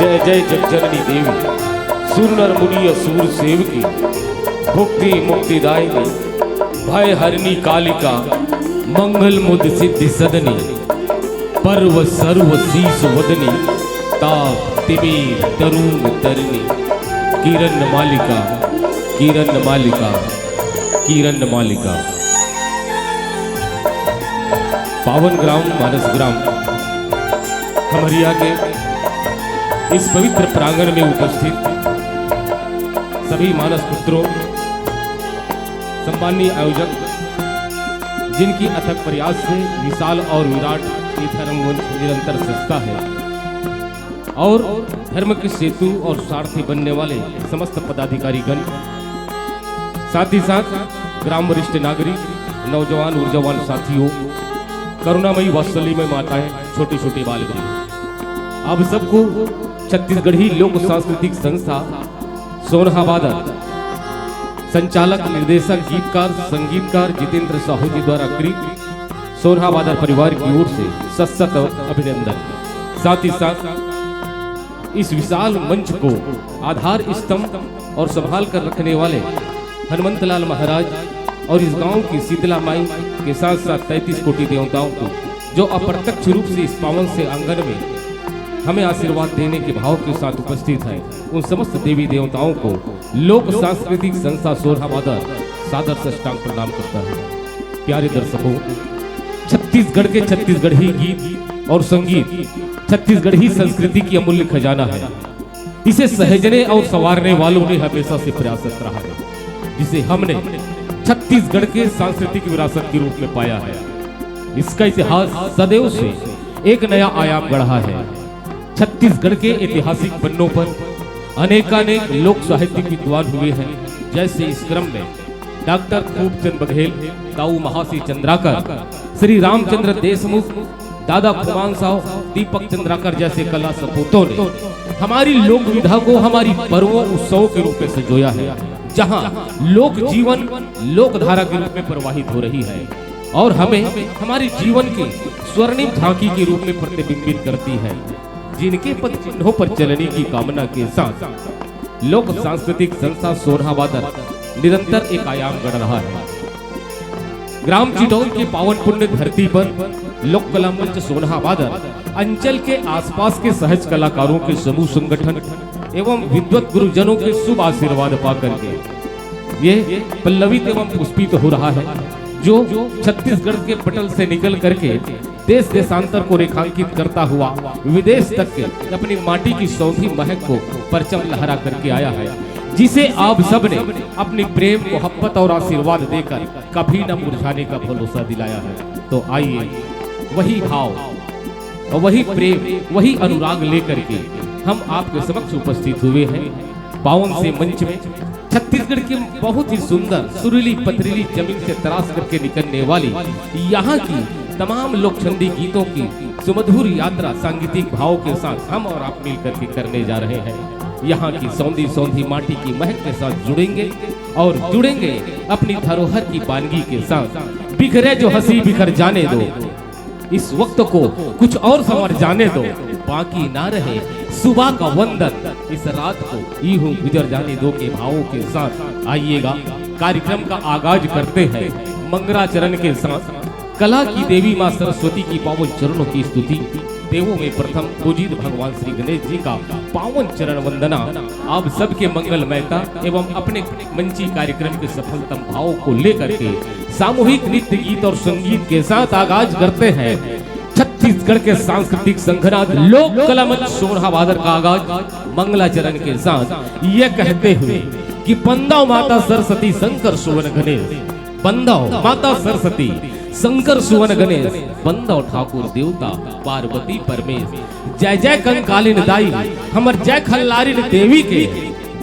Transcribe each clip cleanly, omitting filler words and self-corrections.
जय जय जगजननी देवी, सुर नर मुनि असुर सेवकी, भुक्ति मुक्तिदायिनी, भय हरिणी कालिका, मंगल मुद सिद्धि सदनी, पर्व सर्व शीस वदनी, ताप तिमिर तरुण तरनी, किरण मालिका, किरण मालिका, किरण मालिका। पावन ग्राम मानस ग्राम खमरिया के इस पवित्र प्रांगण में उपस्थित सभी मानस पुत्रों, सम्मानीय आयोजक, जिनकी अथक प्रयास से विशाल और विराट ये धर्म मंच निरंतर सजता है, और धर्म के सेतु और सारथी बनने वाले समस्त पदाधिकारीगण, साथ ही साथ ग्राम वरिष्ठ नागरिक, नौजवान ऊर्जावान साथियों, करुणामयी वात्सल्यमय माताएं, छोटे छोटे बालक, आप सबको छत्तीसगढ़ी लोक सांस्कृतिक संस्था सोनहाबादर संचालक, निर्देशक, गीतकार, संगीतकार जितेंद्र साहू जी द्वारा कृत सोनहाबादर परिवार की ओर से सशक्त अभिनंदन। साथ ही साथ इस विशाल मंच को आधार स्तंभ और संभाल कर रखने वाले हनुमंतलाल महाराज और इस गांव की शीतला माई के साथ साथ 33 कोटि देवताओं को, जो अप्रत्यक्ष रूप से इस पावन से आंगन में हमें आशीर्वाद देने के भाव के साथ उपस्थित है, उन समस्त देवी देवताओं को लोक सांस्कृतिक संस्था सोनहाबादर सादर साष्टांग प्रणाम करता है। प्यारे दर्शकों, छत्तीसगढ़ के छत्तीसगढ़ी गीत और संगीत छत्तीसगढ़ी संस्कृति की अमूल्य खजाना है। इसे सहेजने और संवारने वालों ने हमेशा से प्रयासरत रहा है, जिसे हमने छत्तीसगढ़ के सांस्कृतिक विरासत के रूप में पाया है। इसका इतिहास सदैव से एक नया आयाम गढ़ा है। छत्तीसगढ़ के ऐतिहासिक पन्नों पर अनेकानेक लोक साहित्यिक विद्वान हुए हैं, जैसे इस क्रम में डॉक्टर खूबचंद बघेल, दाऊ महासी चंद्राकर, श्री रामचंद्र देशमुख, दादा खुमान साहु, दीपक चंद्राकर जैसे कला सपूतों ने हमारी लोक विधा को हमारी पर्वों उत्सवों के रूप में संजोया है, जहां लोक जीवन लोक धारा के रूप में प्रवाहित हो रही है और हमें हमारे जीवन के स्वर्णिम झांकी के रूप में प्रतिबिंबित करती है, जिनके पद चिन्हों पर चलने की कामना के साथ लोक सांस्कृतिक संस्था सोनहाबादर निरंतर एक आयाम गढ़ रहा है। ग्राम चिटौल के पावन पुण्य धरती पर लोक कला मंच सोनहाबादर अंचल के आसपास के सहज कलाकारों के समूह संगठन एवं विद्वत गुरुजनों के शुभ आशीर्वाद पाकर के ये पल्लवित एवं पुष्पित हो रहा है, जो छत्तीसगढ़ के पटल से निकल करके देश देशांतर को रेखांकित करता हुआ विदेश तक के अपनी माटी की सौंधी महक को परचम लहरा करके आया है, जिसे आप सब ने अपनी प्रेम, मोहब्बत और आशीर्वाद देकर कभी न मुरझाने का भरोसा दिलाया है। तो आइए वही भाव, वही प्रेम, वही अनुराग लेकर के हम आपके समक्ष उपस्थित हुए हैं। पावन से मंच में छत्तीसगढ़ की बहुत ही सुंदर सुरीली पथरीली जमीन से तराश करके निकलने वाली यहाँ की तमाम लोक छंदी गीतों की सुमधुर यात्रा सांगीतिक भाव के साथ हम और आप मिल करके करने जा रहे हैं। यहाँ की सौंधी सौंधी माटी की महक के साथ जुड़ेंगे और जुड़ेंगे अपनी धरोहर की बानगी के साथ। बिखरे जो हंसी बिखर जाने दो, इस वक्त को कुछ और संवर जाने दो, बाकी ना रहे सुबह का वंदन, इस रात को यूं गुजर जाने दो के भावों के साथ आइएगा। कार्यक्रम का आगाज करते हैं मंगलाचरण के साथ। कला की देवी मां सरस्वती की पावन चरणों की स्तुति, देवों में प्रथम पूजित भगवान श्री गणेश जी का पावन चरण वंदना आप सबके मंगलमयता एवं अपने मंची कार्यक्रम के सफलतम भावों को लेकर के सामूहिक नृत्य गीत और संगीत के साथ आगाज करते हैं छत्तीसगढ़ के सांस्कृतिक संघनाथ लोक कला मंच सोनहाबादर का आगाज मंगलाचरण के साथ ये कहते हुए कि बंदाओ माता सरस्वती शंकर सुवन गणेश, बंदाओ माता सरस्वती शंकर सुवन गणेश, बंदाओ ठाकुर देवता पार्वती परमेश। जय जय कंकालिन दाई हमर जय खल्लारिन देवी के,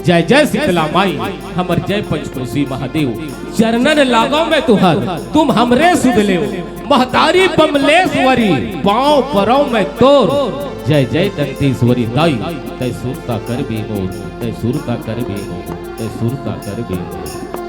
जय जय शीतला माई हमर जय पंचकोशी महादेव। चरणन लागो में तुहर तुम हमरे सुध ले, महतारी बमलेश्वरी पाँव परो में तोर। जय जय दंतेश्वरी दाई तय सुरता कर बे मोर, तय सुरता कर बे मोर, तय सुरता कर बे मोर।